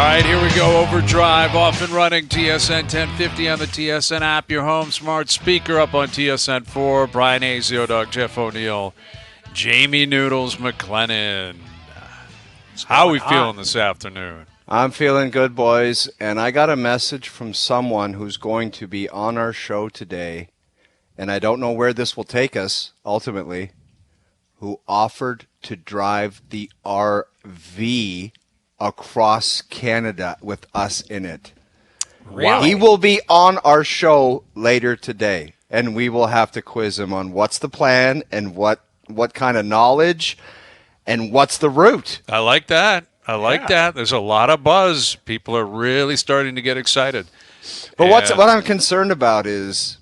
right, here we go. OverDrive off and running. TSN 1050 on the TSN app. Your home smart speaker up on TSN 4. Bryan Hayes, the O-Dog, Jeff O'Neill, Jamie Noodles McLennan. How are we feeling this afternoon? I'm feeling good, boys. And I got a message from someone who's going to be on our show today, and I don't know where this will take us ultimately, who offered to drive the RV across Canada with us in it. Wow. He will be on our show later today, and we will have to quiz him on what's the plan and what kind of knowledge and what's the route. I like that. I like that. There's a lot of buzz. People are really starting to get excited. But what I'm concerned about is,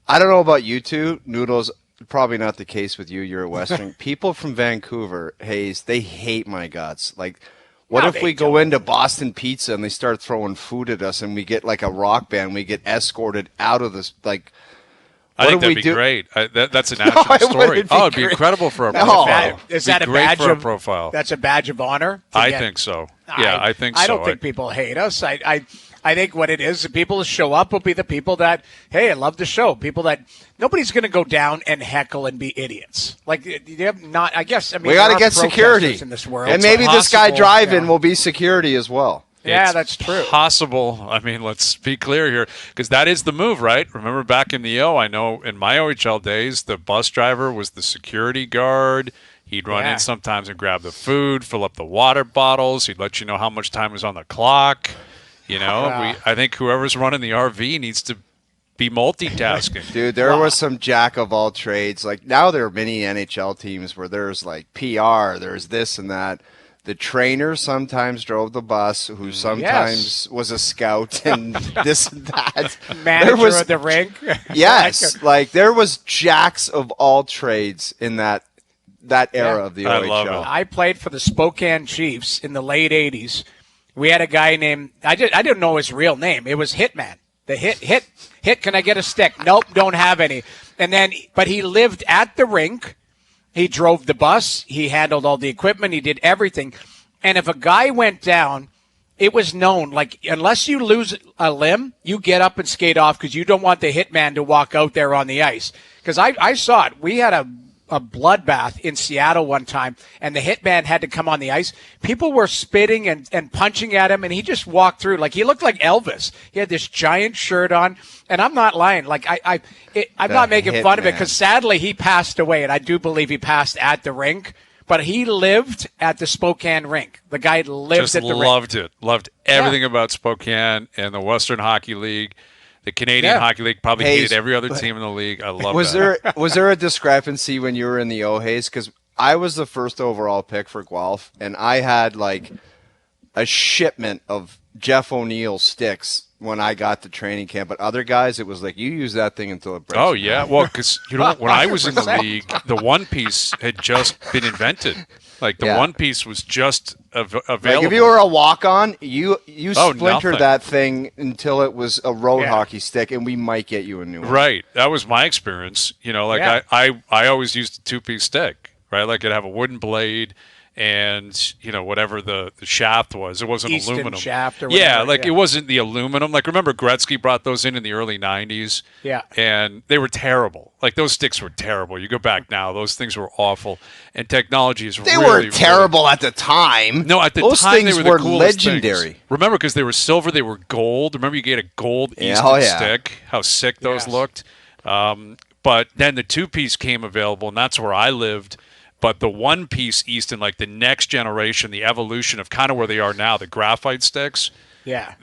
I don't know about you two, Noodles, probably not the case with you, you're a Western. People from Vancouver, Hayes, they hate my guts. Like, what if we go into Boston Pizza and they start throwing food at us and we get like a rock band, we get escorted out of this, like, I think that'd be great. That's a national story. It'd be incredible for a profile. Is that a badge of profile? That's a badge of honor. I think so. Yeah, I think so. I don't think people hate us. I think what it is, the people who show up will be the people that, hey, I love the show. People that nobody's going to go down and heckle and be idiots. Like, you have not. I guess. I mean, we got to get security in this world, and maybe this guy driving will be security as well. Yeah, that's true. Possible. I mean, let's be clear here, because that is the move, right? Remember back in the I know in my OHL days, the bus driver was the security guard. He'd run in sometimes and grab the food, fill up the water bottles. He'd let you know how much time was on the clock. You know, I think whoever's running the RV needs to be multitasking. Dude, there was some jack of all trades. Like, now there are many NHL teams where there's like PR, there's this and that. The trainer sometimes drove the bus, who sometimes was a scout and this and that. Manager of the rink. Yes, like there was jacks of all trades in that era of the OHL. I played for the Spokane Chiefs in the late 80s. We had a guy named, I didn't know his real name. It was Hitman. The hit, can I get a stick? Nope, don't have any. But he lived at the rink. He drove the bus. He handled all the equipment. He did everything. And if a guy went down, it was known, like, unless you lose a limb, you get up and skate off because you don't want the hitman to walk out there on the ice. Because I saw it. We had a bloodbath in Seattle one time, and the hitman had to come on the ice. People were spitting and punching at him, and he just walked through. Like, he looked like Elvis. He had this giant shirt on, and I'm not lying. Like, I'm not making fun of it, because sadly he passed away, and I do believe he passed at the rink. But he lived at the Spokane rink. The guy lived at the rink. Loved it. Loved everything about Spokane and the Western Hockey League. The Canadian Hockey League probably hated every other team in the league. I love that. Was there a discrepancy when you were in the Hayes? Because I was the first overall pick for Guelph, and I had like a shipment of Jeff O'Neill sticks when I got to training camp. But other guys, it was like, you use that thing until it breaks. Oh, yeah. Well, because when I was in the league, the One Piece had just been invented. Like, the One Piece was just available. Like, if you were a walk-on, you splintered that thing until it was a road hockey stick, and we might get you a new one. Right. That was my experience. You know, like, I always used a two-piece stick, right? Like, it'd have a wooden blade and, you know, whatever the shaft was. It wasn't Easton aluminum. Shaft or whatever. Yeah, like, it wasn't the aluminum. Like, remember Gretzky brought those in the early 90s? Yeah. And they were terrible. Like, those sticks were terrible. You go back now, those things were awful. And technology is They were terrible at the time. No, at the those time things they were the coolest legendary. Things. Remember, because they were silver, they were gold. Remember, you get a gold Easton stick. How sick those looked. But then the two-piece came available, and that's where I lived. But the one-piece Easton, like the next generation, the evolution of kind of where they are now, the graphite sticks,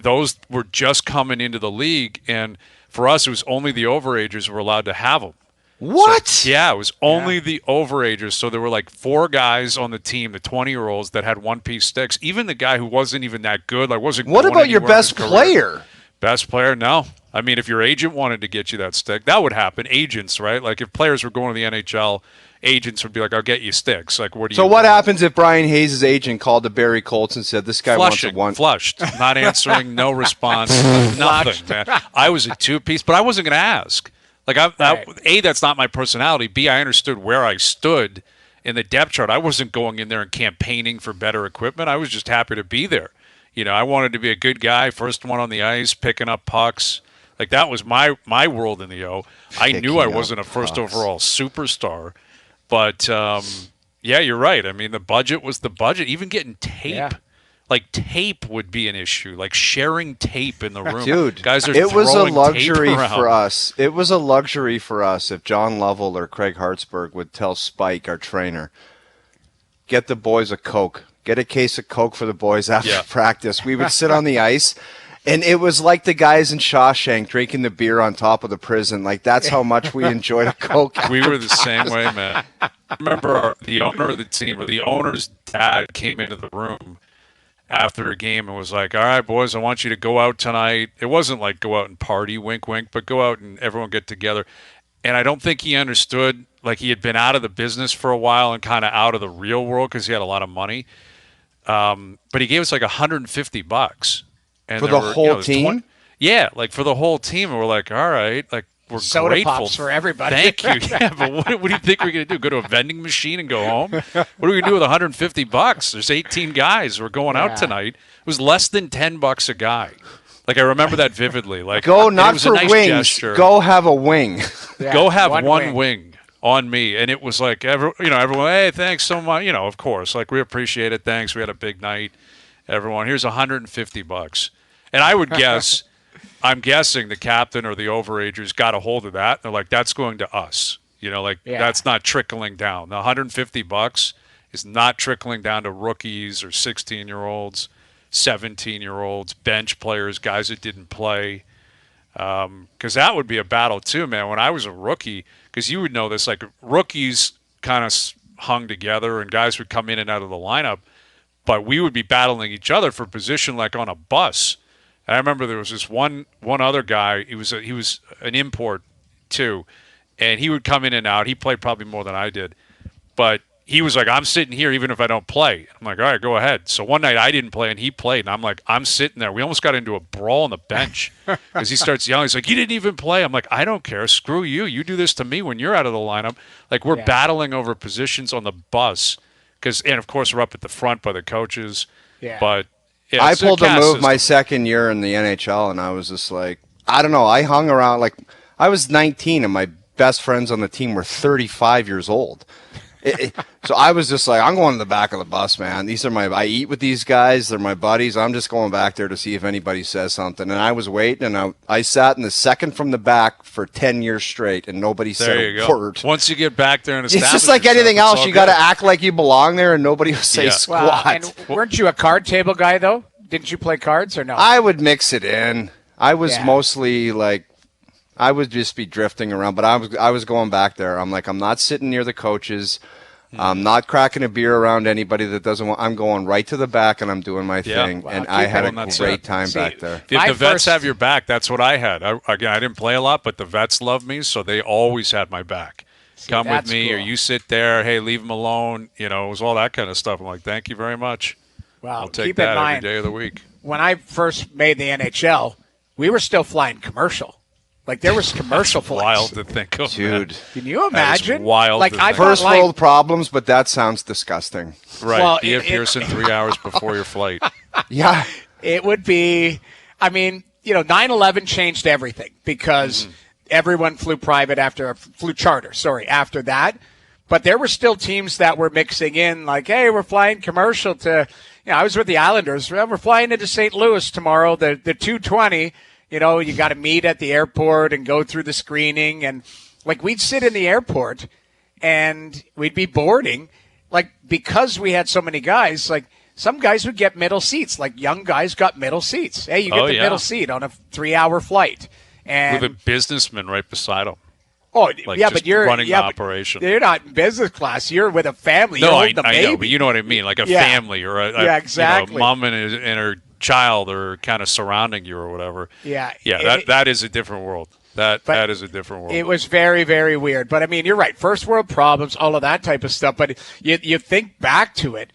those were just coming into the league. And for us, it was only the overagers who were allowed to have them. What? So, it was only the overagers. So there were like 4 guys on the team, the 20-year-olds, that had one-piece sticks. Even the guy who wasn't even that good, like wasn't. What about your best player? Best player? No. I mean, if your agent wanted to get you that stick, that would happen. Agents, right? Like if players were going to the NHL, agents would be like, "I'll get you sticks." Like, what do you? So what happens if Bryan Hayes' agent called to Barry Colts and said, "This guy wants a one"? Flushed, not answering, no response, nothing, man. I was a two-piece, but I wasn't going to ask. Like, A, that's not my personality. B, I understood where I stood in the depth chart. I wasn't going in there and campaigning for better equipment. I was just happy to be there. I wanted to be a good guy, first one on the ice, picking up pucks. Like, that was my world in the O. I knew I wasn't a first overall superstar. But, yeah, you're right. I mean, the budget was the budget. Even getting tape. Yeah. Like, tape would be an issue. Like, sharing tape in the room. Dude, guys are it was a luxury tape for us. It was a luxury for us if John Lovell or Craig Hartsburg would tell Spike, our trainer, get the boys a Coke. Get a case of Coke for the boys after practice. We would sit on the ice, and it was like the guys in Shawshank drinking the beer on top of the prison. Like, that's how much we enjoyed a Coke. We were the same way, man. I remember the owner of the team, or the owner's dad, came into the room after a game and was like, all right, boys, I want you to go out tonight. It wasn't like go out and party, wink, wink, but go out and everyone get together. And I don't think he understood, like, he had been out of the business for a while and kind of out of the real world because he had a lot of money. But he gave us like $150. And for the whole team? Yeah, like for the whole team. And we're like, all right, like, we're soda grateful. Pops for everybody. Thank you. Yeah, but what do you think we're going to do? Go to a vending machine and go home? What are we going to do with $150? There's 18 guys. We're going out tonight. It was less than $10 a guy. Like, I remember that vividly. Like, go not for nice wings. Gesture. Go have a wing. Yeah, go have one wing on me. And it was like, everyone, hey, thanks so much. Of course, like, we appreciate it. Thanks. We had a big night. Everyone, here's $150. And I would guess, I'm guessing the captain or the overagers got a hold of that. They're like, that's going to us. That's not trickling down. The $150 is not trickling down to rookies or 16-year-olds, 17-year-olds, bench players, guys that didn't play. Because that would be a battle too, man. When I was a rookie, because you would know this, like, rookies kind of hung together and guys would come in and out of the lineup, but we would be battling each other for position, like on a bus. And I remember there was this one other guy. He was an import too, and he would come in and out. He played probably more than I did, but he was like, I'm sitting here even if I don't play. I'm like, all right, go ahead. So one night I didn't play and he played, and I'm like, I'm sitting there. We almost got into a brawl on the bench because he starts yelling. He's like, you didn't even play. I'm like, I don't care. Screw you. You do this to me when you're out of the lineup. Like, we're battling over positions on the bus and of course we're up at the front by the coaches. Yeah. But yeah, I pulled a move my second year in the NHL, and I was just like, I don't know. I hung around. Like, I was 19, and my best friends on the team were 35 years old. So I was just like, I'm going to the back of the bus, man. I eat with these guys. They're my buddies. I'm just going back there to see if anybody says something. And I was waiting, and I sat in the second from the back for 10 years straight, and nobody said a word. Once you get back there and establish it's just like anything else. You got to act like you belong there, and nobody will say squat. Well, and weren't you a card table guy, though? Didn't you play cards or no? I would mix it in. I was mostly like, I would just be drifting around, but I was going back there. I'm like, I'm not sitting near the coaches. I'm not cracking a beer around anybody that doesn't want. I'm going right to the back and I'm doing my thing. Wow, and I had a great time back there. If the vets have your back, that's what I had. I didn't play a lot, but the vets loved me, so they always had my back. Come with me, or you sit there. Hey, leave them alone. It was all that kind of stuff. I'm like, thank you very much. Well, I'll take that every day of the week. When I first made the NHL, we were still flying commercial. Like, there was commercial flights. Wild to think of, dude. Man. Can you imagine? Wild. Like, first world problems, but that sounds disgusting. Right. Well, be at Pearson 3 hours before your flight. Yeah. It would be. I mean, 9/11 changed everything because everyone flew charter. After that. But there were still teams that were mixing in, like, hey, we're flying commercial to. I was with the Islanders. We're flying into St. Louis tomorrow. The 220. You got to meet at the airport and go through the screening. And, like, we'd sit in the airport and we'd be boarding. Like, because we had so many guys, like, some guys would get middle seats. Like, young guys got middle seats. Hey, you get the middle seat on a 3-hour flight. And with a businessman right beside them. Oh, like, yeah, but you're running the operation. You're not in business class. You're with a family. No, you're I know, but you know what I mean. Like a family or exactly. A mom and her child are kind of surrounding you or whatever. Yeah. That is a different world. That is a different world. It was very, very weird. But, I mean, you're right. First world problems, all of that type of stuff. But you think back to it,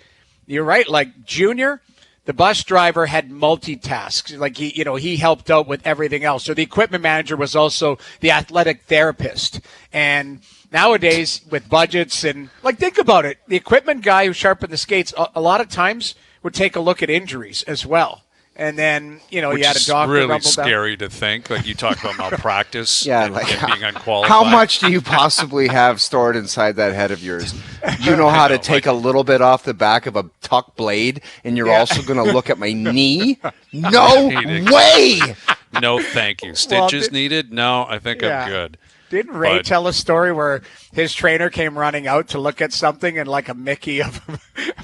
you're right. Like, Junior, the bus driver had multitasks. Like, he helped out with everything else. So the equipment manager was also the athletic therapist. And nowadays, with budgets and, like, think about it. The equipment guy who sharpened the skates, a lot of times would take a look at injuries as well. And then, you know, Which you had a doctor really rumble scary to think. Like, you talk about malpractice and being unqualified. How much do you possibly have stored inside that head of yours? You know how to take a little bit off the back of a tuck blade, and you're also going to look at my knee? No way! No, thank you. Stitches needed? No, I think I'm good. Didn't Ray tell a story where his trainer came running out to look at something and like a Mickey of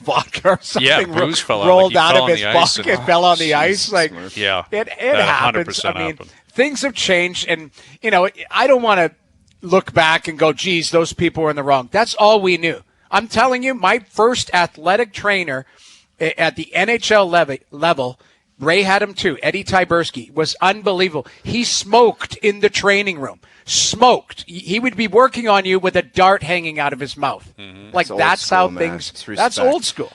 vodka or something rolled out of his bucket, fell on the ice? Like, it happens. I mean, things have changed, and you know, I don't want to look back and go, geez, those people were in the wrong. That's all we knew. I'm telling you, my first athletic trainer at the NHL level, Ray had him too, Eddie Tyberski, was unbelievable. He smoked in the training room. Smoked. He would be working on you with a dart hanging out of his mouth. Mm-hmm. Like, that's how things. That's old school.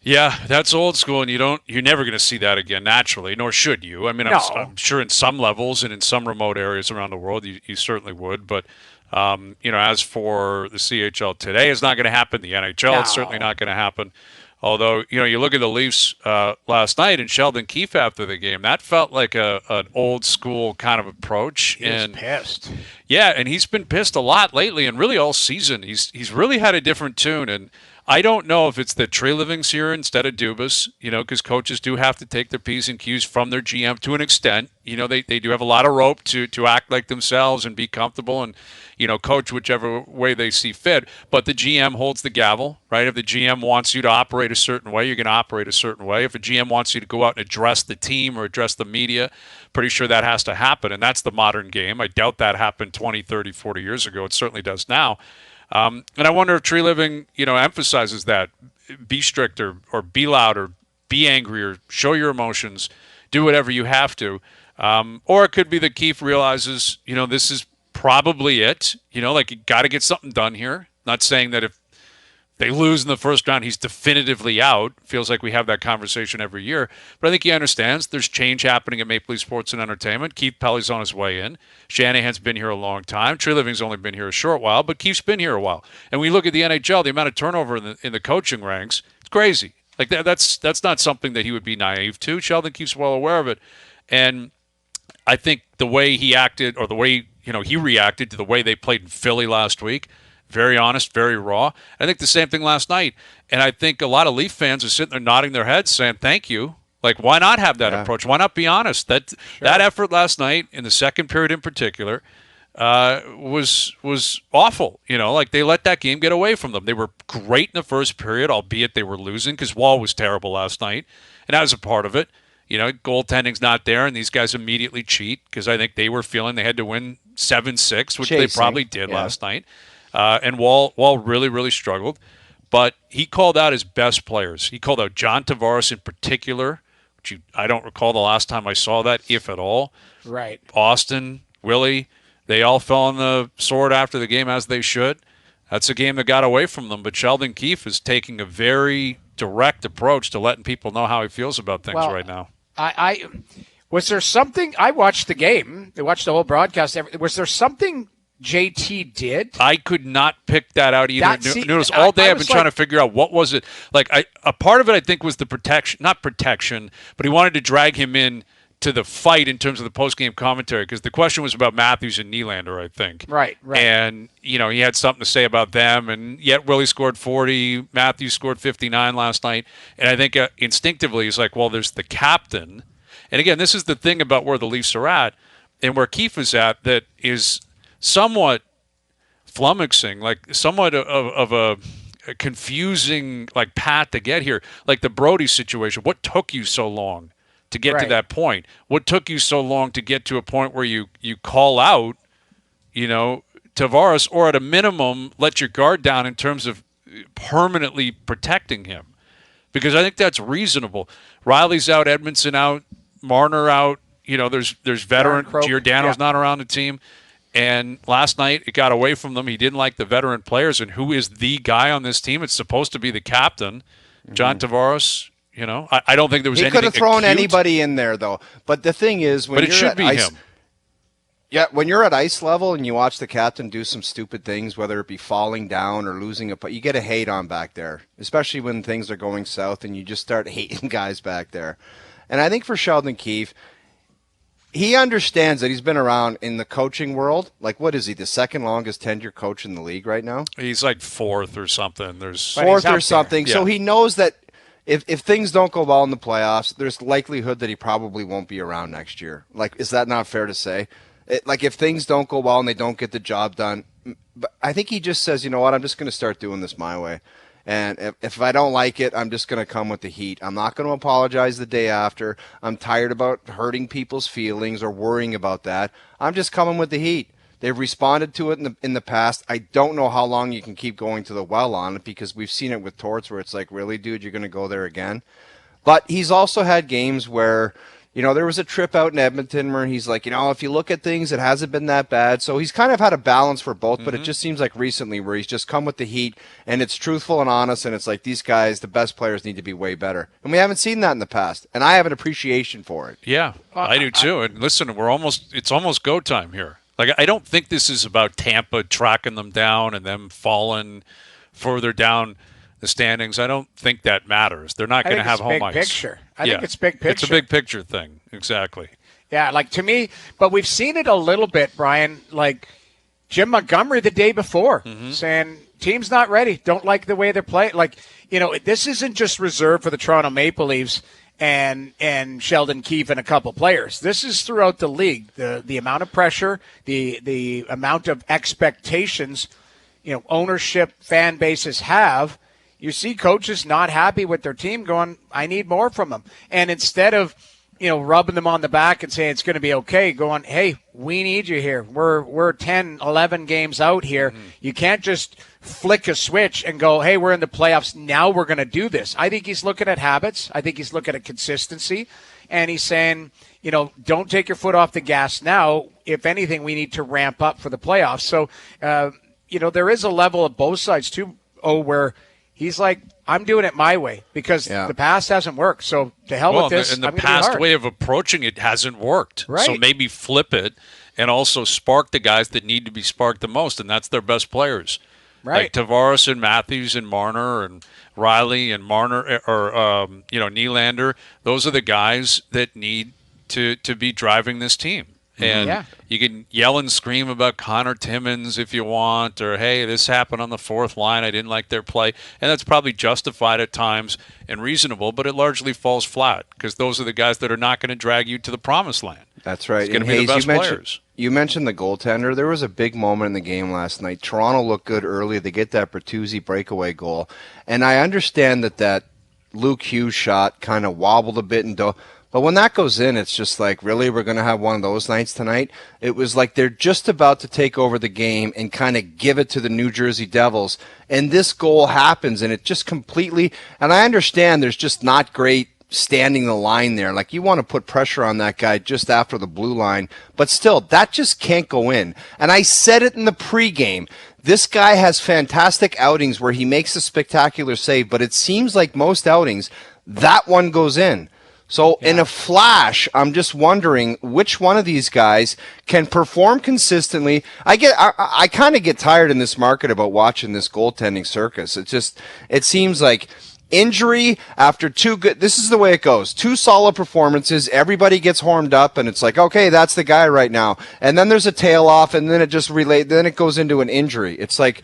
Yeah, that's old school, and you're never going to see that again naturally, nor should you. I mean, I'm sure in some levels and in some remote areas around the world, you certainly would. But you know, as for the CHL today, it's not going to happen. The NHL, it's certainly not going to happen. Although, you know, you look at the Leafs last night and Sheldon Keefe after the game, that felt like an old school kind of approach. He was pissed. Yeah, and he's been pissed a lot lately, and really all season. He's really had a different tune, and I don't know if it's that Treliving's here instead of Dubas, you know, because coaches do have to take their P's and Q's from their GM to an extent. You know, they do have a lot of rope to act like themselves and be comfortable and, you know, coach whichever way they see fit. But the GM holds the gavel, right? If the GM wants you to operate a certain way, you're going to operate a certain way. If a GM wants you to go out and address the team or address the media, pretty sure that has to happen. And that's the modern game. I doubt that happened 20, 30, 40 years ago. It certainly does now. And I wonder if Treliving, you know, emphasizes that. Be strict or be loud or be angry or show your emotions. Do whatever you have to. Or it could be that Keefe realizes, you know, this is probably it. You know, like, you got to get something done here. Not saying that if they lose in the first round, he's definitively out. Feels like we have that conversation every year. But I think he understands there's change happening at Maple Leaf Sports and Entertainment. Keith Pelly's on his way in. Shanahan's been here a long time. Treliving's only been here a short while, but Keith's been here a while. And we look at the NHL, the amount of turnover in the coaching ranks, it's crazy. Like, that's not something that he would be naive to. Sheldon Keefe's well aware of it. And I think the way he acted, or the way, you know, he reacted to the way they played in Philly last week, very honest, very raw. I think the same thing last night. And I think a lot of Leaf fans are sitting there nodding their heads saying, thank you. Like, why not have that approach? Why not be honest? That effort last night, in the second period in particular, was awful. You know, like, they let that game get away from them. They were great in the first period, albeit they were losing because Wall was terrible last night. And that was a part of it. You know, goaltending's not there, and these guys immediately cheat because I think they were feeling they had to win 7-6, which they probably did last night. And Wall really, really struggled. But he called out his best players. He called out John Tavares in particular, which I don't recall the last time I saw that, if at all. Right. Auston, Willie, they all fell on the sword after the game, as they should. That's a game that got away from them. But Sheldon Keefe is taking a very direct approach to letting people know how he feels about things right now. Was there something? I watched the game. I watched the whole broadcast. Was there something JT did? I could not pick that out either. Noodles, all day I've been trying to figure out what was it. Like, a part of it I think was the protection, not protection, but he wanted to drag him in to the fight in terms of the post-game commentary, because the question was about Matthews and Nylander, I think. Right. And, you know, he had something to say about them, and yet Willie scored 40, Matthews scored 59 last night, and I think instinctively he's like, well, there's the captain. And again, this is the thing about where the Leafs are at and where Keefe is at that is somewhat flummoxing, like somewhat of a confusing, like, path to get here. Like the Brody situation, what took you so long to get to that point? What took you so long to get to a point where you call out, you know, Tavares, or at a minimum let your guard down in terms of permanently protecting him? Because I think that's reasonable. Riley's out, Edmondson out, Marner out. You know, there's veteran Giordano's not around the team. And last night it got away from them. He didn't like the veteran players, and who is the guy on this team? It's supposed to be the captain, John Tavares. You know, I don't think there was anything. He could have thrown anybody in there, though. But the thing is, when it should be him. Yeah, when you're at ice level and you watch the captain do some stupid things, whether it be falling down or losing a puck, you get a hate on back there, especially when things are going south and you just start hating guys back there. And I think for Sheldon Keefe, he understands that he's been around in the coaching world. Like, what is he, the second longest tenure coach in the league right now? He's like fourth or something. Fourth or something. Yeah. So he knows that if things don't go well in the playoffs, there's likelihood that he probably won't be around next year. Like, is that not fair to say? Like, if things don't go well and they don't get the job done, but I think he just says, you know what, I'm just going to start doing this my way. And if I don't like it, I'm just going to come with the heat. I'm not going to apologize the day after. I'm tired about hurting people's feelings or worrying about that. I'm just coming with the heat. They've responded to it in the past. I don't know how long you can keep going to the well on it, because we've seen it with Torts where it's like, really, dude, you're going to go there again? But he's also had games where, there was a trip out in Edmonton where he's like, if you look at things, it hasn't been that bad. So he's kind of had a balance for both, but it just seems like recently where he's just come with the heat, and it's truthful and honest, and it's like, these guys, the best players, need to be way better. And we haven't seen that in the past, and I have an appreciation for it. Yeah, I do too. And listen, it's almost go time here. Like, I don't think this is about Tampa tracking them down and them falling further down the standings. I don't think that matters. They're not going to have home ice. Picture. I think it's big picture. It's a big picture thing. Exactly. Yeah, like, to me, but we've seen it a little bit, Brian, like Jim Montgomery the day before saying team's not ready, don't like the way they're playing. Like, this isn't just reserved for the Toronto Maple Leafs and Sheldon Keefe and a couple players. This is throughout the league. The amount of pressure, the amount of expectations, ownership, fan bases have. You see coaches not happy with their team going, I need more from them. And instead of, rubbing them on the back and saying it's going to be okay, going, hey, we need you here. We're 10, 11 games out here. You can't just flick a switch and go, hey, we're in the playoffs. Now we're going to do this. I think he's looking at habits. I think he's looking at consistency. And he's saying, don't take your foot off the gas now. If anything, we need to ramp up for the playoffs. So, there is a level of both sides too, where he's like, I'm doing it my way because the past hasn't worked. So to hell with this. And the past way of approaching it hasn't worked. Right. So maybe flip it and also spark the guys that need to be sparked the most, and that's their best players. Right. Like Tavares and Matthews and Marner and Riley and Marner or Nylander. Those are the guys that need to be driving this team. And you can yell and scream about Connor Timmins if you want, or, hey, this happened on the fourth line, I didn't like their play. And that's probably justified at times and reasonable, but it largely falls flat because those are the guys that are not going to drag you to the promised land. That's right. It's going to be the best players. You mentioned the goaltender. There was a big moment in the game last night. Toronto looked good early. They get that Bertuzzi breakaway goal. And I understand that Luke Hughes shot kind of wobbled a bit but when that goes in, it's just like, really, we're going to have one of those nights tonight? It was like they're just about to take over the game and kind of give it to the New Jersey Devils. And this goal happens, and it just completely – and I understand there's just not great standing the line there. Like, you want to put pressure on that guy just after the blue line. But still, that just can't go in. And I said it in the pregame. This guy has fantastic outings where he makes a spectacular save, but it seems like most outings, that one goes in. So in a flash, I'm just wondering which one of these guys can perform consistently. I kind of get tired in this market about watching this goaltending circus. It seems like injury after two good. This is the way it goes. Two solid performances. Everybody gets horned up, and it's like, okay, that's the guy right now. And then there's a tail off, and then then it goes into an injury. It's like.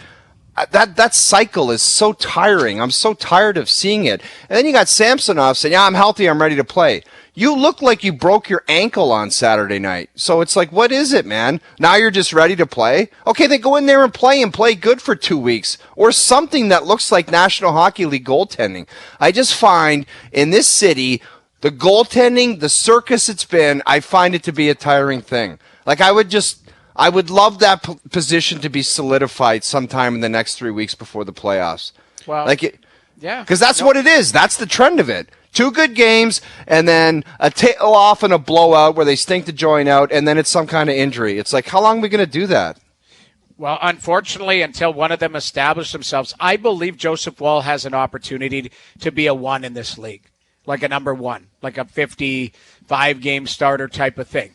That cycle is so tiring. I'm so tired of seeing it. And then you got Samsonov saying, I'm healthy, I'm ready to play. You look like you broke your ankle on Saturday night. So it's like, what is it, man? Now you're just ready to play? Okay, then go in there and play good for 2 weeks. Or something that looks like National Hockey League goaltending. I just find in this city, the goaltending, the circus it's been, I find it to be a tiring thing. Like, I would love that position to be solidified sometime in the next 3 weeks before the playoffs. Well, because that's what it is. That's the trend of it. 2 good games, and then a tail off and a blowout where they stink the joint out, and then it's some kind of injury. It's like, how long are we going to do that? Well, unfortunately, until one of them establish themselves, I believe Joseph Woll has an opportunity to be a 1 in this league, like a number 1, like a 55-game starter type of thing.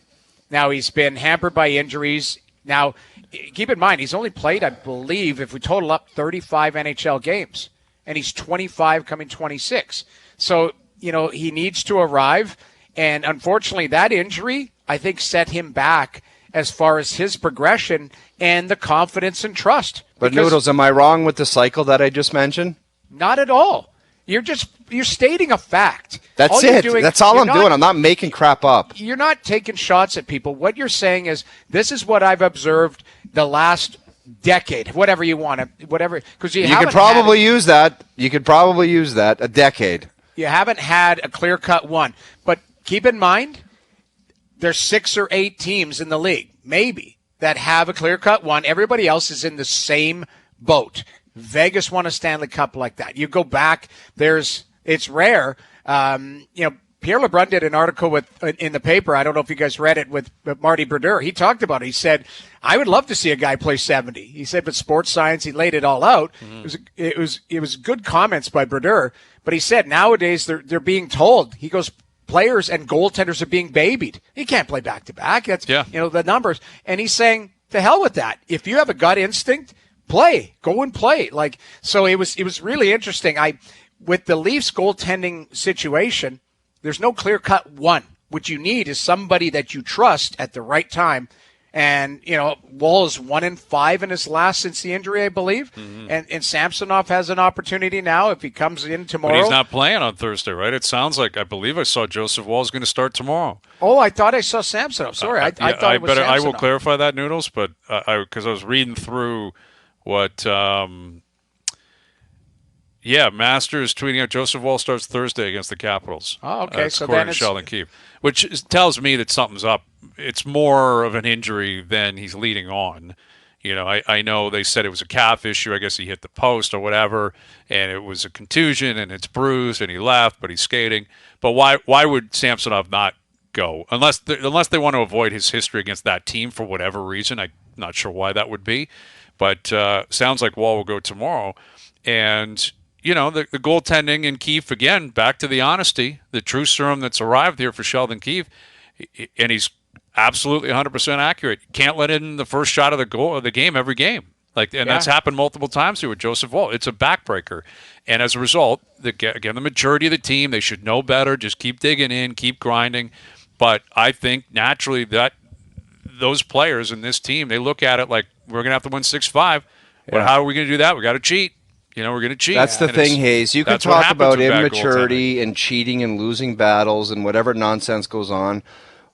Now, he's been hampered by injuries. Now, keep in mind, he's only played, I believe, if we total up, 35 NHL games. And he's 25 coming 26. So, he needs to arrive. And unfortunately, that injury, I think, set him back as far as his progression and the confidence and trust. But Noodles, am I wrong with the cycle that I just mentioned? Not at all. You're stating a fact. That's it. That's all I'm doing. I'm not making crap up. You're not taking shots at people. What you're saying is, this is what I've observed the last decade, whatever you want to, whatever. Because you could probably use that. You could probably use that. A decade. You haven't had a clear-cut one. But keep in mind, there's 6 or 8 teams in the league, maybe, that have a clear-cut one. Everybody else is in the same boat. Vegas won a Stanley Cup like that. You go back, it's rare. Pierre LeBrun did an article in the paper. I don't know if you guys read it with Marty Brodeur. He talked about it. He said, I would love to see a guy play 70. He said, but sports science, he laid it all out. It was good comments by Brodeur. But he said nowadays they're being told. He goes, players and goaltenders are being babied. He can't play back to back. That's the numbers. And he's saying, to hell with that. If you have a gut instinct, go and play. So it was really interesting. With the Leafs goaltending situation, there's no clear-cut one. What you need is somebody that you trust at the right time. And, Wall is 1-5 in his last since the injury, I believe. Mm-hmm. And Samsonov has an opportunity now if he comes in tomorrow. But he's not playing on Thursday, right? It sounds like, I believe I saw Joseph Wall is going to start tomorrow. Oh, I thought I saw Samsonov. Sorry, I thought it was Samsonov. I will clarify that, Noodles, but because I was reading through what Masters tweeting out Joseph Wall starts Thursday against the Capitals. Oh, okay. So according then to it's Sheldon Keefe, which tells me that something's up. It's more of an injury than he's leading on. I know they said it was a calf issue. I guess he hit the post or whatever, and it was a contusion, and it's bruised, and he left, but he's skating. But why would Samsonov not go? Unless they want to avoid his history against that team for whatever reason. I'm not sure why that would be. But sounds like Wall will go tomorrow. And, the goaltending and Keefe, again, back to the honesty, the truth serum that's arrived here for Sheldon Keefe, and he's absolutely 100% accurate. Can't let in the first shot of the game every game. That's happened multiple times here with Joseph Wall. It's a backbreaker. And as a result, the majority of the team, they should know better. Just keep digging in, keep grinding. But I think naturally that those players in this team, they look at it like, we're going to have to win 6-5. But how are we going to do that? We got to cheat. We're going to cheat. That's the thing, Hayes. You can talk about immaturity and cheating and losing battles and whatever nonsense goes on.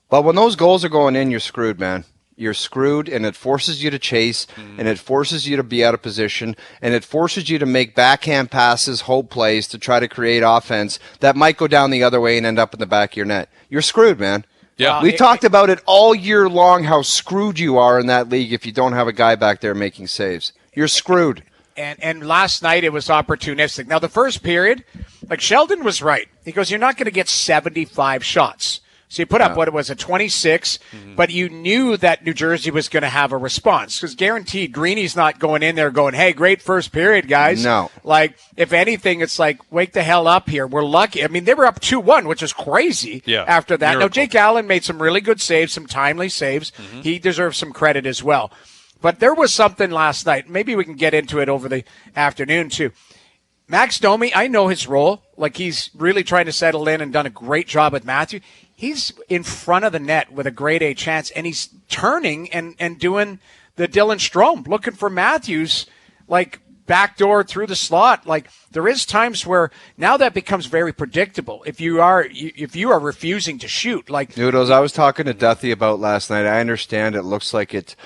But when those goals are going in, you're screwed, man. You're screwed, and it forces you to chase, and it forces you to be out of position, and it forces you to make backhand passes, hope plays to try to create offense that might go down the other way and end up in the back of your net. You're screwed, man. Yeah. We talked about it all year long, how screwed you are in that league if you don't have a guy back there making saves. You're screwed. And last night it was opportunistic. Now, the first period, Sheldon was right. He goes, you're not going to get 75 shots. So you put up, 26, but you knew that New Jersey was going to have a response because guaranteed Greeny's not going in there going, hey, great first period, guys. No. If anything, it's wake the hell up here. We're lucky. I mean, they were up 2-1, which is crazy after that. Miracle. Now, Jake Allen made some really good saves, some timely saves. Mm-hmm. He deserves some credit as well. But there was something last night. Maybe we can get into it over the afternoon, too. Max Domi, I know his role. He's really trying to settle in and done a great job with Matthew. He's in front of the net with a grade A chance, and he's turning and doing the Dylan Strome, looking for Matthews, backdoor through the slot. There is times where now that becomes very predictable. If you are refusing to shoot, Noodles, I was talking to Duthie about last night. I understand it looks like it's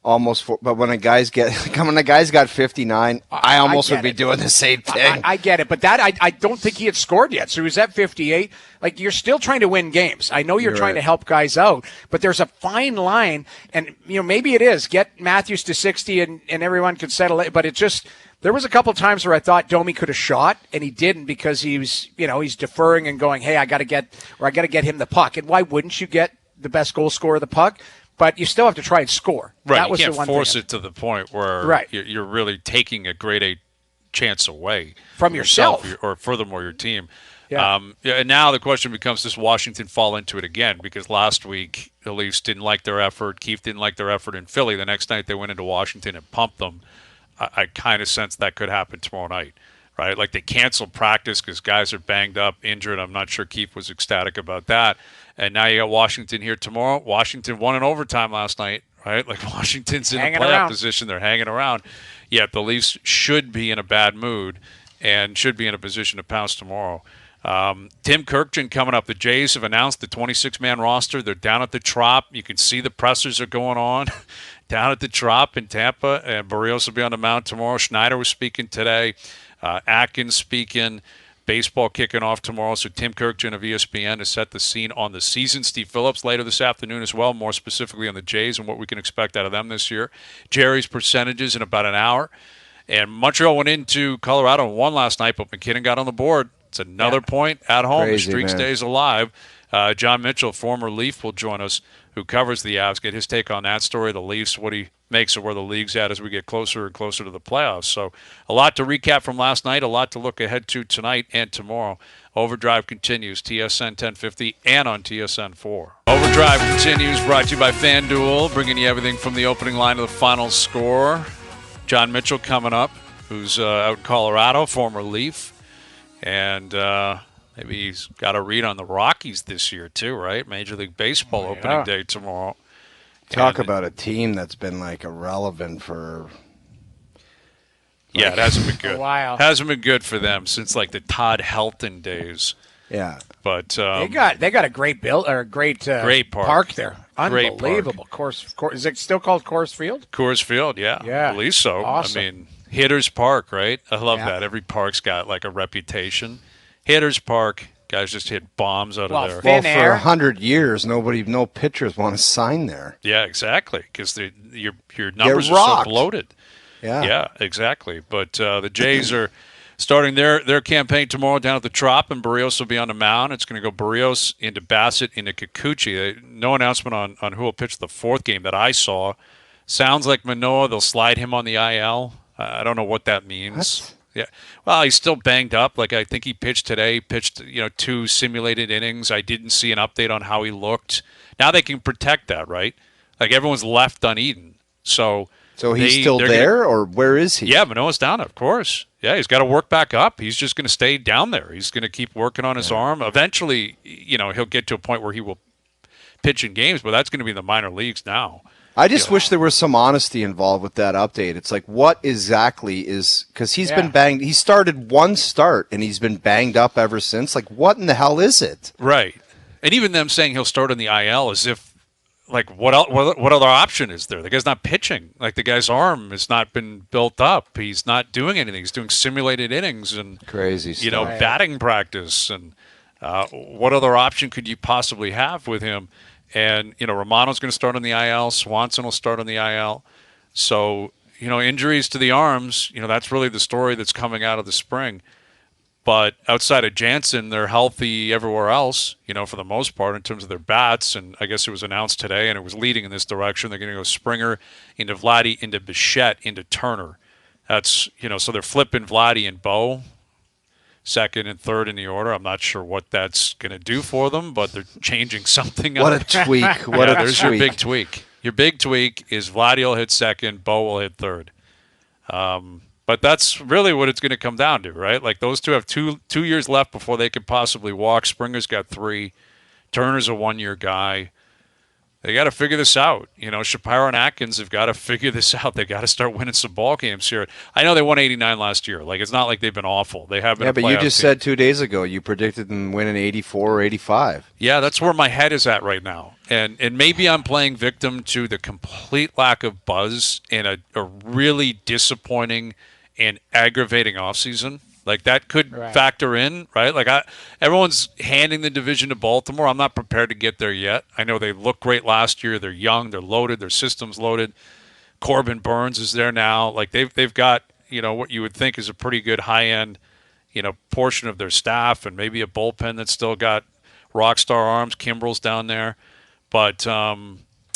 almost, but when a guy's got 59, I almost would be doing the same thing. I get it, but that I don't think he had scored yet. So he was at 58. You're still trying to win games. I know you're trying to help guys out, but there's a fine line, and maybe it is get Matthews to 60 and everyone could settle it. But it just, there was a couple times where I thought Domi could have shot and he didn't because he was, he's deferring and going, hey, I got to get him the puck. And why wouldn't you get the best goal scorer of the puck? But you still have to try and score. Right, that was you can't the one force thing. it to the point where you're really taking a grade A chance away from yourself or furthermore your team. Yeah. And now the question becomes, does Washington fall into it again? Because last week the Leafs didn't like their effort. Keefe didn't like their effort in Philly. The next night they went into Washington and pumped them. I kind of sense that could happen tomorrow night. right? Like they canceled practice because guys are banged up, injured. I'm not sure Keefe was ecstatic about that. And now you got Washington here tomorrow. Washington won in overtime last night, right? Like Washington's in a playoff position. They're hanging around. Yet the Leafs should be in a bad mood and should be in a position to pounce tomorrow. Tim Kurkjian coming up. The Jays have announced the 26-man roster. They're down at the Trop. You can see the pressers are going on down at the Trop in Tampa. And Barrios will be on the mound tomorrow. Schneider was speaking today. Atkins speaking. Baseball kicking off tomorrow. So Tim Kurkjian of ESPN has set the scene on the season. Steve Phillips later this afternoon as well, more specifically on the Jays and what we can expect out of them this year. Jerry's percentages in about an hour. And Montreal went into Colorado and won last night, but MacKinnon got on the board. It's another point at home. Crazy, the streak man. stays alive. John Mitchell, former Leaf, will join us, who covers the Avs, get his take on that story, the Leafs, what he makes of where the league's at as we get closer and closer to the playoffs. So a lot to recap from last night, a lot to look ahead to tonight and tomorrow. OverDrive continues, TSN 1050 and on TSN 4. OverDrive continues, brought to you by FanDuel, bringing you everything from the opening line to the final score. John Mitchell coming up, who's out in Colorado, former Leaf. And maybe he's got a read on the Rockies this year too, right? Major League Baseball opening day tomorrow. Talk about a team that's been like irrelevant for. Yeah, it hasn't been good. A while. Hasn't been good for them since like the Todd Helton days. Yeah, but they got a great great park there. Unbelievable. Course, is it still called Coors Field? Coors Field, yeah. Yeah, I believe so. Awesome. I mean, Hitters Park, right? I love that. Every park's got like a reputation. Hitters Park, guys just hit bombs out of there. Well, for 100 years, no pitchers want to sign there. Yeah, exactly, because your numbers are so bloated. Yeah, exactly. But the Jays are starting their campaign tomorrow down at the Trop, and Barrios will be on the mound. It's going to go Barrios into Bassett into Kikuchi. No announcement on who will pitch the fourth game that I saw. Sounds like Manoah. They'll slide him on the IL. I don't know what that means. What? Yeah. Well, he's still banged up. Like I think he pitched today. Pitched 2 simulated innings. I didn't see an update on how he looked. Now they can protect that, right? Like everyone's left uneaten. So he's still there, or where is he? Yeah, Manoah's down, of course. Yeah, he's got to work back up. He's just going to stay down there. He's going to keep working on his arm. Eventually, he'll get to a point where he will pitch in games, but that's going to be in the minor leagues now. I just wish there was some honesty involved with that update. It's like, what exactly is, because he's been banged. He started one start and he's been banged up ever since. Like, what in the hell is it? Right. And even them saying he'll start on the IL as if, like, what other option is there? The guy's not pitching. Like, the guy's arm has not been built up. He's not doing anything. He's doing simulated innings and crazy stuff. Batting practice. And what other option could you possibly have with him? And, Romano's going to start on the IL. Swanson will start on the IL. So, injuries to the arms, that's really the story that's coming out of the spring. But outside of Jansen, they're healthy everywhere else, for the most part in terms of their bats. And I guess it was announced today, and it was leading in this direction. They're going to go Springer into Vladdy, into Bichette, into Turner. That's, so they're flipping Vladdy and Bo, second and third in the order. I'm not sure what that's going to do for them, but they're changing something What up. a tweak. There's your big tweak. Your big tweak is Vladdy will hit second, Bo will hit third. But that's really what it's going to come down to, right? Like those two have two years left before they could possibly walk. Springer's got 3. Turner's a 1-year guy. They got to figure this out. Shapiro and Atkins have got to figure this out. They got to start winning some ball games here. I know they won 89 last year. Like, it's not like they've been awful. They have been. Yeah, but you just said 2 days ago you predicted them winning 84 or 85. Yeah, that's where my head is at right now. And maybe I'm playing victim to the complete lack of buzz and a really disappointing and aggravating offseason. Like, that could factor in, right? Like, everyone's handing the division to Baltimore. I'm not prepared to get there yet. I know they looked great last year. They're young. They're loaded. Their system's loaded. Corbin Burns is there now. Like, they've got, what you would think is a pretty good high-end, portion of their staff and maybe a bullpen that's still got rock star arms. Kimbrel's down there. But I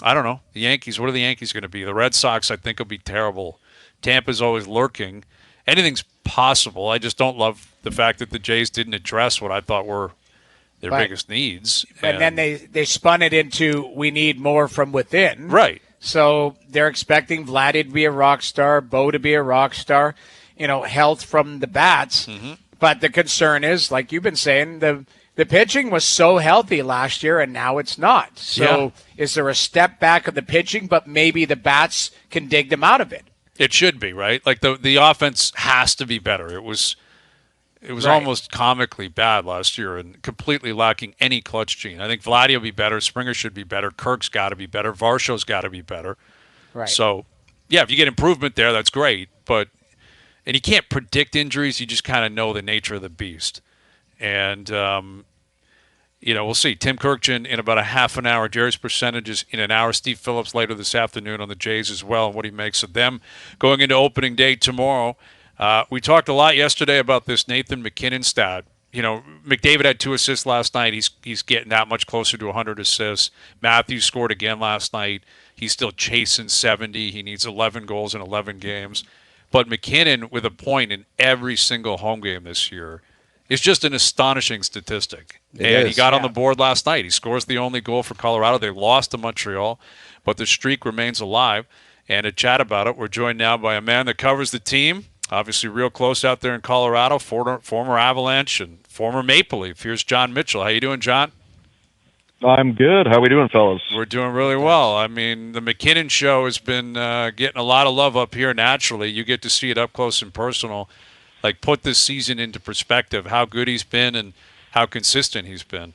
don't know. The Yankees, what are the Yankees going to be? The Red Sox, I think, will be terrible. Tampa's always lurking. Anything's possible. I just don't love the fact that the Jays didn't address what I thought were their biggest needs. And then they spun it into, we need more from within. Right. So they're expecting Vladdy to be a rock star, Bo to be a rock star. health from the bats. Mm-hmm. But the concern is, like you've been saying, the pitching was so healthy last year, and now it's not. So is there a step back of the pitching, but maybe the bats can dig them out of it? It should be, right? Like the offense has to be better. It was almost comically bad last year and completely lacking any clutch gene. I think Vladdy will be better. Springer should be better. Kirk's got to be better. Varsho's got to be better. Right. So, if you get improvement there, that's great. And you can't predict injuries. You just kind of know the nature of the beast. And, we'll see. Tim Kirkjian in about a half an hour. Jerry's percentages in an hour. Steve Phillips later this afternoon on the Jays as well and what he makes of them going into opening day tomorrow. We talked a lot yesterday about this Nathan MacKinnon stat. McDavid had 2 assists last night. He's getting that much closer to 100 assists. Matthews scored again last night. He's still chasing 70. He needs 11 goals in 11 games. But MacKinnon with a point in every single home game this year is just an astonishing statistic. He got on the board last night. He scores the only goal for Colorado. They lost to Montreal, but the streak remains alive. And to chat about it, we're joined now by a man that covers the team, obviously real close out there in Colorado, former Avalanche and former Maple Leaf. Here's John Mitchell. How you doing, John? I'm good. How we doing, fellas? We're doing really well. I mean, the MacKinnon show has been getting a lot of love up here naturally. You get to see it up close and personal. Like, put this season into perspective, how good he's been and how consistent he's been.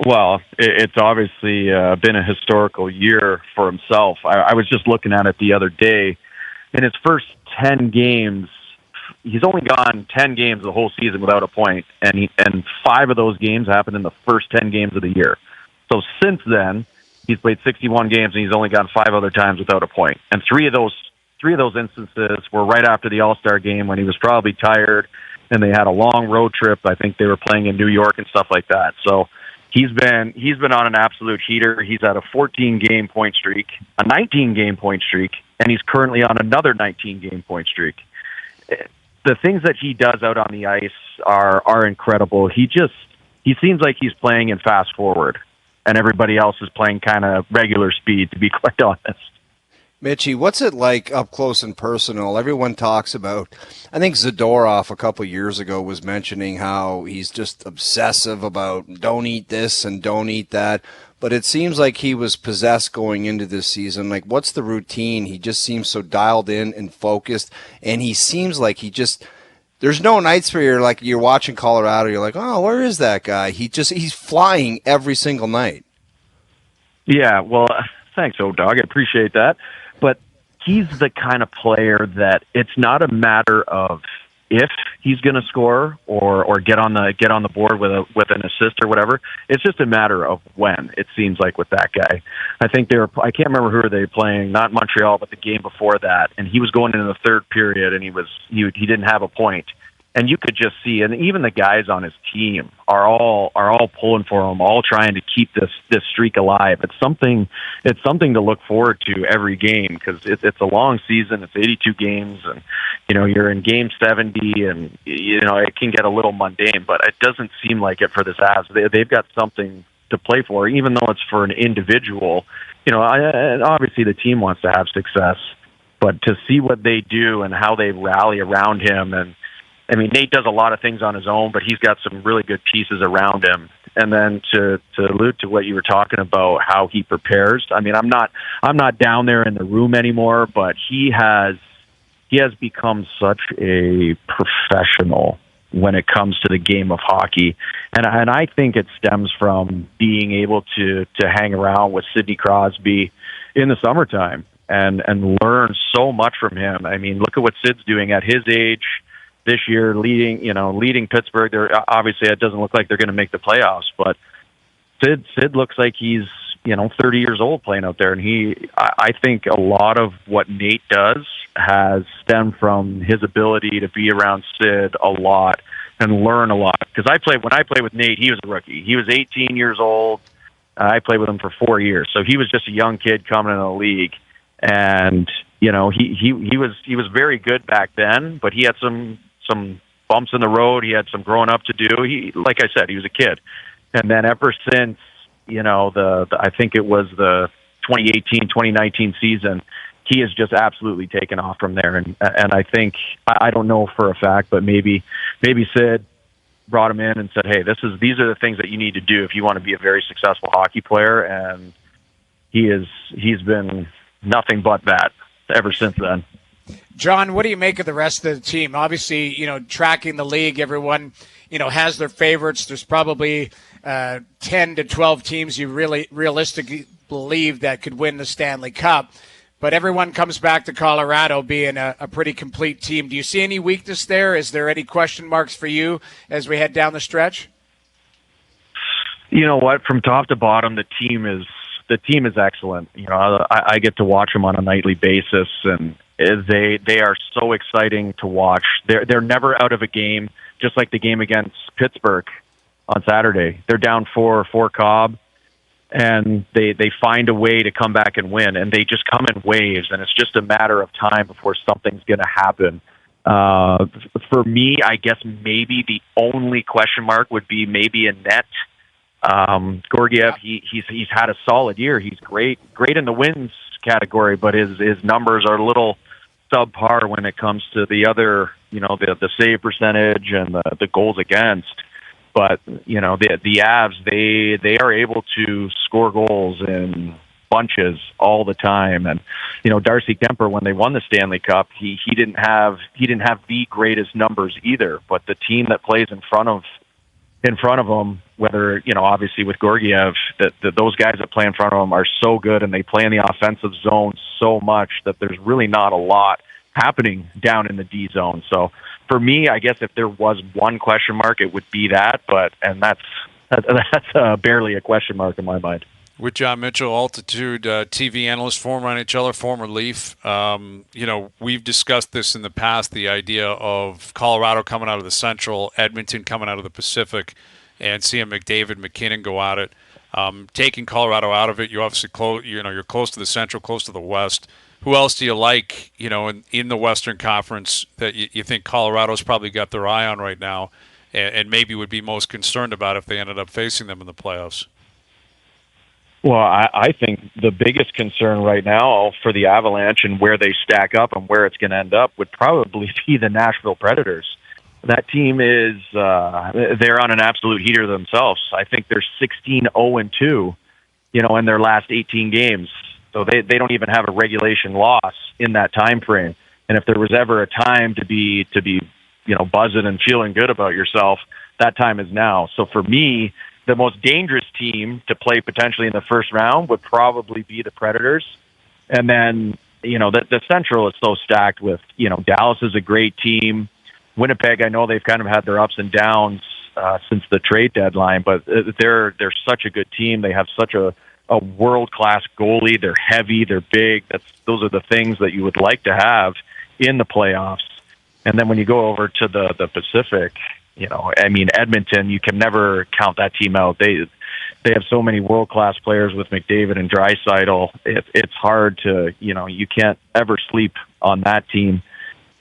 Well, it's obviously been a historical year for himself. I was just looking at it the other day. In his first 10 games, he's only gone 10 games the whole season without a point, and 5 of those games happened in the first 10 games of the year. So since then, he's played 61 games, and he's only gone 5 other times without a point. And three of those instances were right after the All-Star game when he was probably tired, and they had a long road trip. I think they were playing in New York and stuff like that. So he's been on an absolute heater. He's at a 14-game point streak, a 19-game point streak, and he's currently on another 19-game point streak. The things that he does out on the ice are incredible. He seems like he's playing in fast forward, and everybody else is playing kind of regular speed, to be quite honest. Mitchie, what's it like up close and personal? Everyone talks about, I think Zadorov a couple years ago was mentioning how he's just obsessive about don't eat this and don't eat that. But it seems like he was possessed going into this season. Like, what's the routine? He just seems so dialed in and focused. And he seems like there's no nights where you're watching Colorado, you're like, oh, where is that guy? He's flying every single night. Yeah, well, thanks, O-Dog. I appreciate that. But he's the kind of player that it's not a matter of if he's going to score or get on the board with an assist or whatever. It's just a matter of when. It seems like with that guy. I think I can't remember who they were playing, not Montreal, but the game before that, and he was going into the third period and he didn't have a point. And you could just see, and even the guys on his team are all pulling for him, all trying to keep this streak alive. It's something to look forward to every game because it's a long season. It's 82 games, and you're in game 70, and it can get a little mundane. But it doesn't seem like it for this Avs. They've got something to play for, even though it's for an individual. Obviously the team wants to have success, but to see what they do and how they rally around him and. I mean, Nate does a lot of things on his own, but he's got some really good pieces around him. And then to allude to what you were talking about, how he prepares. I mean, I'm not down there in the room anymore, but he has become such a professional when it comes to the game of hockey. And I think it stems from being able to hang around with Sidney Crosby in the summertime and learn so much from him. I mean, look at what Sid's doing at his age. This year, leading Pittsburgh. Obviously, it doesn't look like they're going to make the playoffs, but Sid looks like he's 30 years old playing out there, and I think a lot of what Nate does has stemmed from his ability to be around Sid a lot and learn a lot. Because when I played with Nate, he was a rookie. He was 18 years old. I played with him for 4 years, so he was just a young kid coming into the league, and he was very good back then, but he had some bumps in the road. He had some growing up to do. Like I said, he was a kid. And then ever since, I think it was the 2018-2019 season, he has just absolutely taken off from there. And I think, I don't know for a fact, but maybe Sid brought him in and said, hey, these are the things that you need to do if you want to be a very successful hockey player. And he's been nothing but that ever since then. John, what do you make of the rest of the team? Obviously, tracking the league, everyone, has their favorites. There's probably 10 to 12 teams you really realistically believe that could win the Stanley Cup. But everyone comes back to Colorado being a pretty complete team. Do you see any weakness there? Is there any question marks for you as we head down the stretch? You know what? From top to bottom, the team is excellent. I get to watch them on a nightly basis, and they are so exciting to watch. They're never out of a game, just like the game against Pittsburgh on Saturday. They're down 4 Cobb, and they find a way to come back and win, and they just come in waves, and it's just a matter of time before something's going to happen. For me, I guess maybe the only question mark would be maybe a net. Georgiev, he's had a solid year. He's great in the wins category, but his numbers are a little subpar when it comes to the other, the save percentage and the goals against. But the Avs, they are able to score goals in bunches all the time. And Darcy Kemper, when they won the Stanley Cup, he didn't have the greatest numbers either. But the team that plays in front of them, whether, obviously with Georgiev, that those guys that play in front of them are so good, and they play in the offensive zone so much that there's really not a lot happening down in the D zone. So for me, I guess if there was one question mark, it would be that, and that's barely a question mark in my mind. With John Mitchell, Altitude TV analyst, former NHLer, former Leaf. We've discussed this in the past, the idea of Colorado coming out of the Central, Edmonton coming out of the Pacific, and seeing McDavid, MacKinnon go at it. Taking Colorado out of it, you obviously you're close to the Central, close to the West. Who else do you like, in the Western Conference that you think Colorado's probably got their eye on right now, and maybe would be most concerned about if they ended up facing them in the playoffs? Well, I think the biggest concern right now for the Avalanche and where they stack up and where it's going to end up would probably be the Nashville Predators. That team is they're on an absolute heater themselves. I think they're 16-0-2, in their last 18 games. So they don't even have a regulation loss in that time frame. And if there was ever a time to be buzzing and feeling good about yourself, that time is now. So for me, the most dangerous team to play potentially in the first round would probably be the Predators. And then, the Central is so stacked with, Dallas is a great team. Winnipeg, I know they've kind of had their ups and downs since the trade deadline, but they're such a good team. They have such a world-class goalie. They're heavy. They're big. Those are the things that you would like to have in the playoffs. And then when you go over to the Pacific, Edmonton, you can never count that team out. They have so many world-class players with McDavid and Draisaitl. It's hard to, you can't ever sleep on that team.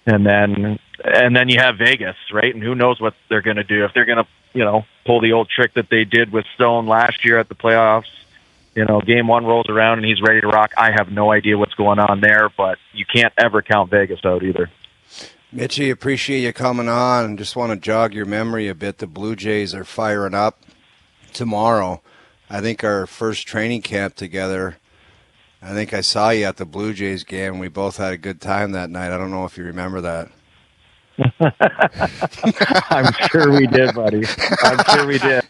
And then you have Vegas, right? And who knows what they're going to do. If they're going to, pull the old trick that they did with Stone last year at the playoffs, game one rolls around and he's ready to rock. I have no idea what's going on there, but you can't ever count Vegas out either. Mitchie, appreciate you coming on, and just want to jog your memory a bit. The Blue Jays are firing up tomorrow. I think our first training camp together, I think I saw you at the Blue Jays game. We both had a good time that night. I don't know if you remember that. I'm sure we did, buddy. I'm sure we did.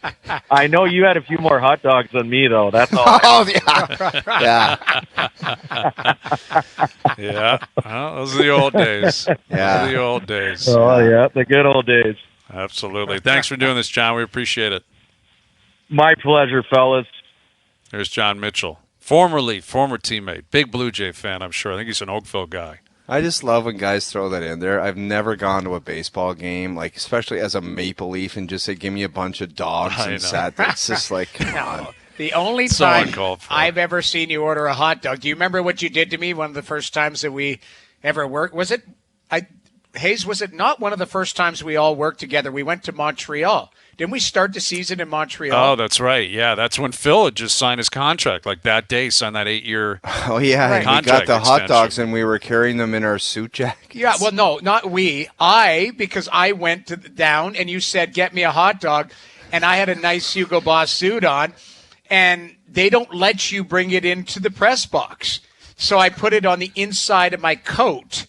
I know you had a few more hot dogs than me, though. That's all. Oh, yeah. Yeah. Well, those are the old days. Yeah. The old days. Oh, yeah. The good old days. Absolutely. Thanks for doing this, John. We appreciate it. My pleasure, fellas. There's John Mitchell, former teammate, big Blue Jay fan, I'm sure. I think he's an Oakville guy. I just love when guys throw that in there. I've never gone to a baseball game, especially as a Maple Leaf, and just say, give me a bunch of dogs and sat there. It's just come on. The only time I've ever seen you order a hot dog, do you remember what you did to me one of the first times that we ever worked? Was it Hayes, was it not one of the first times we all worked together? We went to Montreal. Didn't we start the season in Montreal? Oh, that's right. Yeah, that's when Phil had just signed his contract. Like that day, signed that 8-year Oh, yeah. right. We got the hot dogs and we were carrying them in our suit jackets. Yeah, well, no, not we. Because I went down and you said, get me a hot dog. And I had a nice Hugo Boss suit on. And they don't let you bring it into the press box. So I put it on the inside of my coat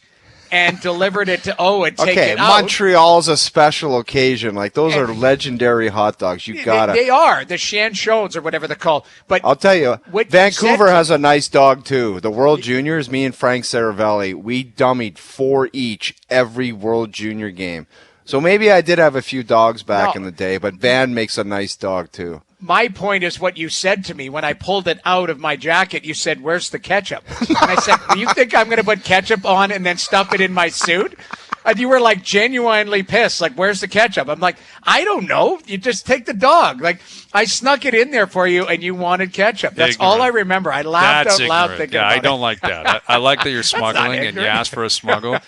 and delivered it to Owen. Okay, Montreal's a special occasion. Like, those are legendary hot dogs. You gotta. They are the Chanchons or whatever they're called. But I'll tell you, Vancouver has a nice dog too. The World Juniors, me and Frank Saravelli, we dummied 4 each every World Junior game. So maybe I did have a few dogs back in the day, but Van makes a nice dog too. My point is what you said to me when I pulled it out of my jacket. You said, "Where's the ketchup?" And I said, "You think I'm going to put ketchup on and then stuff it in my suit?" And you were like genuinely pissed. Like, "Where's the ketchup?" I'm like, "I don't know. You just take the dog." Like, I snuck it in there for you, and you wanted ketchup. That's all I remember. I laughed out loud thinking about it. I don't like that. I like that you're smuggling and you asked for a smuggle.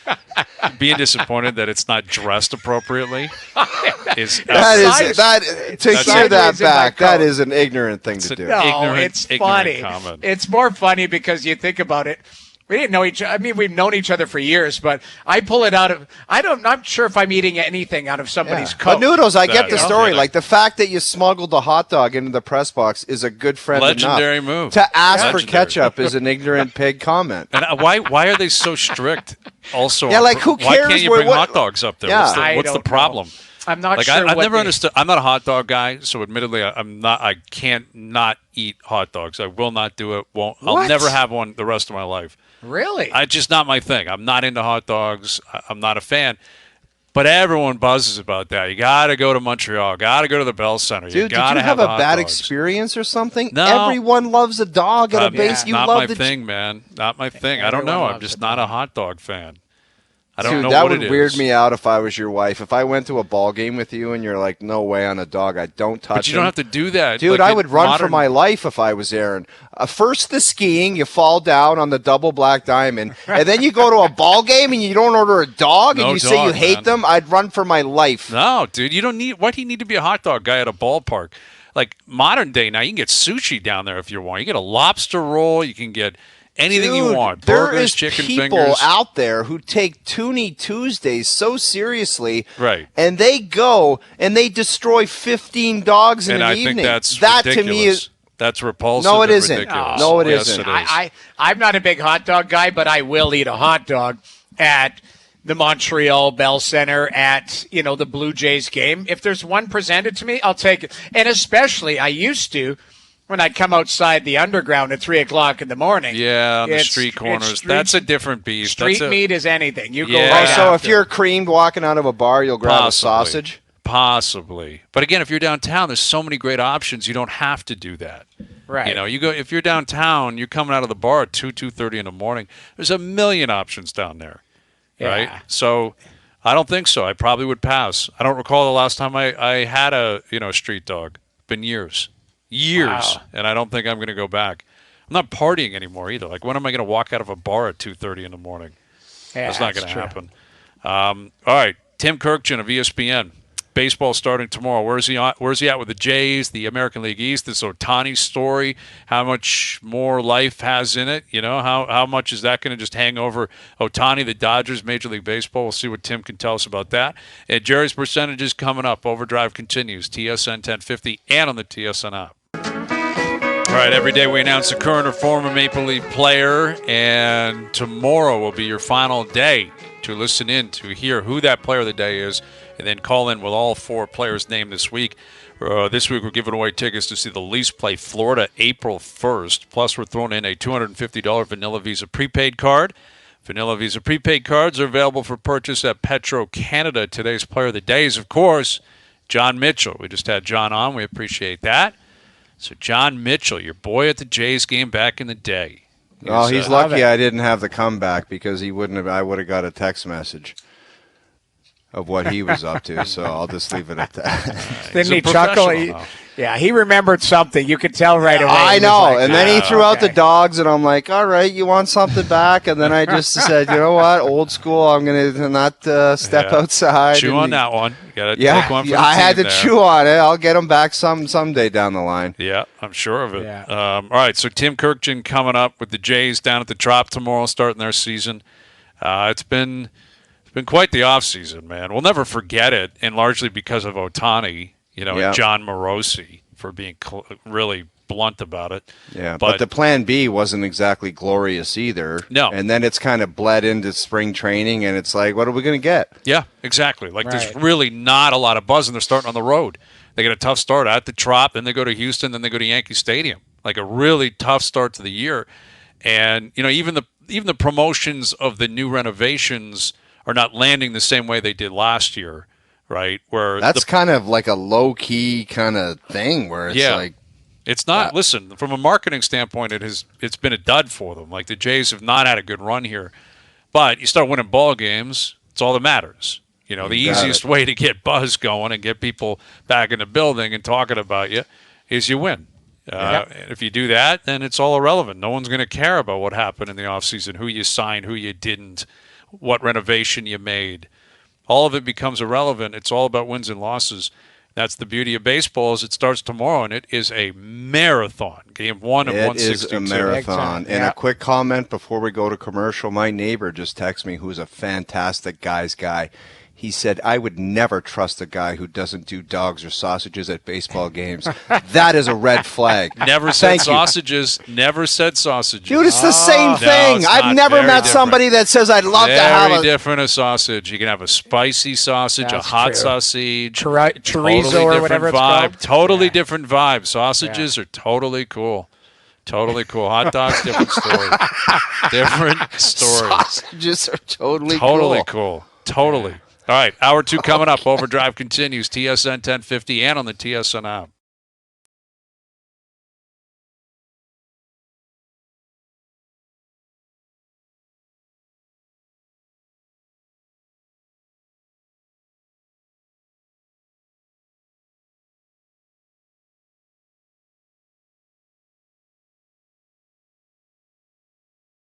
Being disappointed that it's not dressed appropriately to hear that back. That is an ignorant thing to do. No, it's funny. Comment. It's more funny because you think about it. We didn't know each other. I mean, we've known each other for years, but I pull it out of. I'm not sure if I'm eating anything out of somebody's coat. But Noodles, I get the story. Like, the fact that you smuggled the hot dog into the press box is a good friend Legendary enough. Move. To ask for ketchup is an ignorant pig comment. And why are they so strict? Also, like, who cares? Why can't you bring hot dogs up there? Yeah. What's the problem? I'm not sure. I've never understood. I'm not a hot dog guy, so admittedly, I can't not eat hot dogs. I will not do it. I'll never have one the rest of my life. Really? It's just not my thing. I'm not into hot dogs. I'm not a fan. But everyone buzzes about that. You got to go to Montreal. Got to go to the Bell Center. Dude, did you have a bad experience or something? No. Everyone loves a dog at a base. Not my thing, man. Not my thing. I don't know. I'm just not a hot dog fan. I don't know that what would weird me out if I was your wife. If I went to a ball game with you and you're like, no way on a dog, I don't touch But you don't have to do that. Dude, I would run for my life if I was Aaron. First the skiing, you fall down on the double black diamond, and then you go to a ball game and you don't order a dog and you say you hate them, I'd run for my life. No, dude, you don't need – why do you need to be a hot dog guy at a ballpark? Like, modern day now, you can get sushi down there if you want. You get a lobster roll. You can get – anything you want. Burgers, chicken fingers. There is people out there who take Toonie Tuesdays so seriously. Right. And they go and they destroy 15 dogs in an evening. And I think that ridiculous. To me is that's repulsive. No, it isn't. Ridiculous. No, it yes, isn't. It is. I'm not a big hot dog guy, but I will eat a hot dog at the Montreal Bell Center at, the Blue Jays game. If there's one presented to me, I'll take it. And especially I used to when I'd come outside the underground at 3 o'clock in the morning. Yeah, on the street corners. That's a different beast. Street meat is anything. You go so if you're creamed walking out of a bar, you'll grab a sausage? Possibly. But again, if you're downtown, there's so many great options. You don't have to do that. Right. You go if you're downtown, you're coming out of the bar at 2:30 in the morning. There's a million options down there. Yeah. Right? So I don't think so. I probably would pass. I don't recall the last time I had a street dog. Been years. Wow. And I don't think I'm going to go back. I'm not partying anymore either. Like, when am I going to walk out of a bar at 2:30 in the morning? Yeah, that's not going to happen. All right, Tim Kirkjian of ESPN. Baseball starting tomorrow. Where's he at with the Jays, the American League East? This Ohtani story, how much more life has in it? How much is that going to just hang over Ohtani, the Dodgers, Major League Baseball? We'll see what Tim can tell us about that. And Jerry's percentages coming up. Overdrive continues. TSN 1050 and on the TSN app. All right, every day we announce a current or former Maple Leaf player, and tomorrow will be your final day to listen in to hear who that player of the day is, and then call in with all 4 players named this week. This week we're giving away tickets to see the Leafs play Florida April 1st. Plus, we're throwing in a $250 Vanilla Visa prepaid card. Vanilla Visa prepaid cards are available for purchase at Petro Canada. Today's player of the day is, of course, John Mitchell. We just had John on. We appreciate that. So John Mitchell, your boy at the Jays game back in the day. He's lucky I didn't have the comeback because I would have got a text message of what he was up to. So I'll just leave it at that. Didn't he chuckle? Yeah, he remembered something. You could tell right away. I know. Like, and then he threw out the dogs, and I'm like, all right, you want something back? And then I just said, you know what, old school, I'm going to not step outside. Chew on that one. You got to take one for the I had to there. chew on it. I'll get him back someday down the line. Yeah, I'm sure of it. Yeah. All right, so Tim Kirkjian coming up with the Jays down at the Trop tomorrow, starting their season. It's been quite the offseason, man. We'll never forget it, and largely because of Ohtani, and John Morosi for being really blunt about it. Yeah, but the plan B wasn't exactly glorious either. No. And then it's kind of bled into spring training, and it's like, what are we going to get? Yeah, exactly. There's really not a lot of buzz, and they're starting on the road. They get a tough start at the Trop, then they go to Houston, then they go to Yankee Stadium. Like a really tough start to the year. And, even the promotions of the new renovations are not landing the same way they did last year. Right, where that's kind of like a low key kind of thing where it's like it's not. Listen, from a marketing standpoint, it's been a dud for them. Like the Jays have not had a good run here, but you start winning ball games, it's all that matters. The easiest way to get buzz going and get people back in the building and talking about you is you win. If you do that, then it's all irrelevant. No one's going to care about what happened in the offseason, who you signed, who you didn't, what renovation you made. All of it becomes irrelevant. It's all about wins and losses. That's the beauty of baseball. Is it starts tomorrow, and it is a marathon. Game 1 of 162. It is a marathon. And a quick comment before we go to commercial. My neighbor just texted me, who's a fantastic guy. He said, I would never trust a guy who doesn't do dogs or sausages at baseball games. That is a red flag. Never said sausages. Never said sausages. Dude, it's the same thing. No, I've never met somebody that says I'd love to have Very different a sausage. You can have a spicy sausage, a hot sausage. Chorizo or whatever it's called. Totally different vibe. Sausages are totally cool. Totally cool. Hot dogs, different story. Different story. Sausages are totally cool. Totally. All right, hour 2 coming up. OverDrive continues. TSN 1050 and on the TSN app.